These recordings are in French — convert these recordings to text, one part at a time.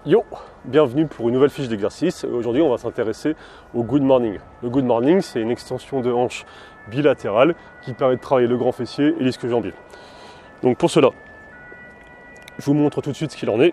Yo, bienvenue pour une nouvelle fiche d'exercice. Aujourd'hui, on va s'intéresser au good morning. Le good morning, c'est une extension de hanche bilatérale qui permet de travailler le grand fessier et l'ischio-jambier. Donc pour cela, je vous montre tout de suite ce qu'il en est.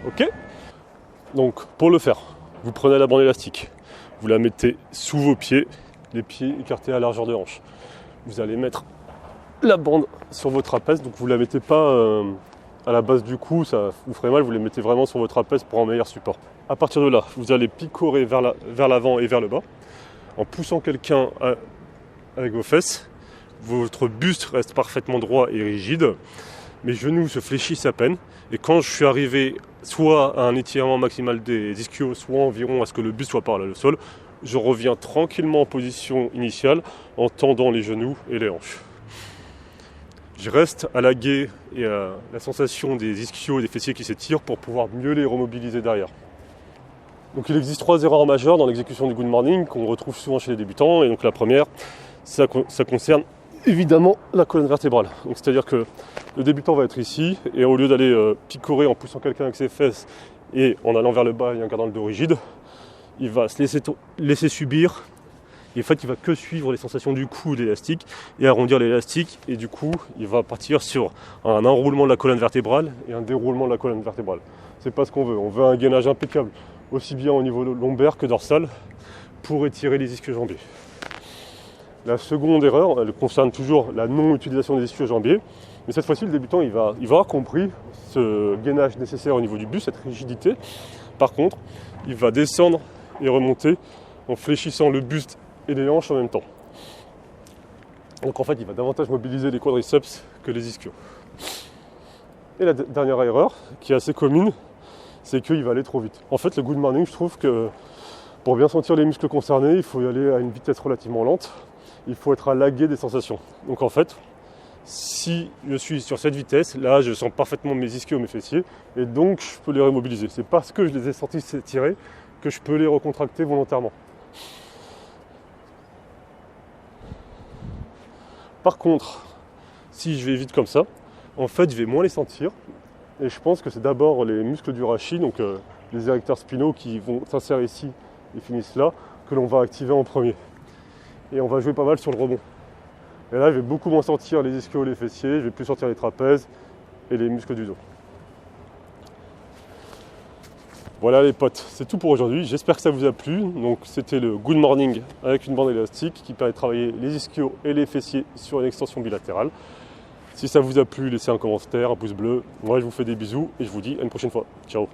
Ok. Donc pour le faire, vous prenez la bande élastique, vous la mettez sous vos pieds, les pieds écartés à largeur de hanche. Vous allez mettre la bande sur vos trapèzes, donc vous ne la mettez pas à la base du cou, ça vous ferait mal, vous les mettez vraiment sur vos trapèzes pour un meilleur support. À partir de là, vous allez picorer vers l'avant et vers le bas, en poussant quelqu'un avec vos fesses. Votre buste reste parfaitement droit et rigide. Mes genoux se fléchissent à peine. Et quand je suis arrivé soit à un étirement maximal des ischios, soit environ à ce que le buste soit par là le sol, je reviens tranquillement en position initiale en tendant les genoux et les hanches. Je reste à la gaie et à la sensation des ischios et des fessiers qui s'étirent pour pouvoir mieux les remobiliser derrière. Donc il existe 3 erreurs majeures dans l'exécution du good morning qu'on retrouve souvent chez les débutants. Et donc la première, ça concerne évidemment la colonne vertébrale. Donc c'est-à-dire que le débutant va être ici et au lieu d'aller picorer en poussant quelqu'un avec ses fesses et en allant vers le bas et en gardant le dos rigide, il va se laisser subir. Et en fait, il va que suivre les sensations du cou et de l'élastique et arrondir l'élastique. Et du coup, il va partir sur un enroulement de la colonne vertébrale et un déroulement de la colonne vertébrale. C'est pas ce qu'on veut. On veut un gainage impeccable, aussi bien au niveau lombaire que dorsal, pour étirer les ischio-jambiers. La seconde erreur, elle concerne toujours la non-utilisation des ischio-jambiers. Mais cette fois-ci, le débutant, il va avoir compris ce gainage nécessaire au niveau du buste, cette rigidité. Par contre, il va descendre et remonter en fléchissant le buste et les hanches en même temps. Donc en fait, il va davantage mobiliser les quadriceps que les ischios. Et la dernière erreur, qui est assez commune, c'est qu'il va aller trop vite. En fait, le good morning, je trouve que pour bien sentir les muscles concernés, il faut y aller à une vitesse relativement lente. Il faut être à l'aguet des sensations. Donc en fait, si je suis sur cette vitesse, là je sens parfaitement mes ischios, mes fessiers, et donc je peux les remobiliser. C'est parce que je les ai sentis s'étirer que je peux les recontracter volontairement. Par contre, si je vais vite comme ça, en fait je vais moins les sentir, et je pense que c'est d'abord les muscles du rachis, donc les érecteurs spinaux qui vont s'insérer ici et finissent là, que l'on va activer en premier. Et on va jouer pas mal sur le rebond. Et là, je vais beaucoup moins sentir les ischios, les fessiers, je vais plus sentir les trapèzes et les muscles du dos. Voilà les potes, c'est tout pour aujourd'hui. J'espère que ça vous a plu. Donc c'était le good morning avec une bande élastique qui permet de travailler les ischios et les fessiers sur une extension bilatérale. Si ça vous a plu, laissez un commentaire, un pouce bleu. Moi, je vous fais des bisous et je vous dis à une prochaine fois. Ciao.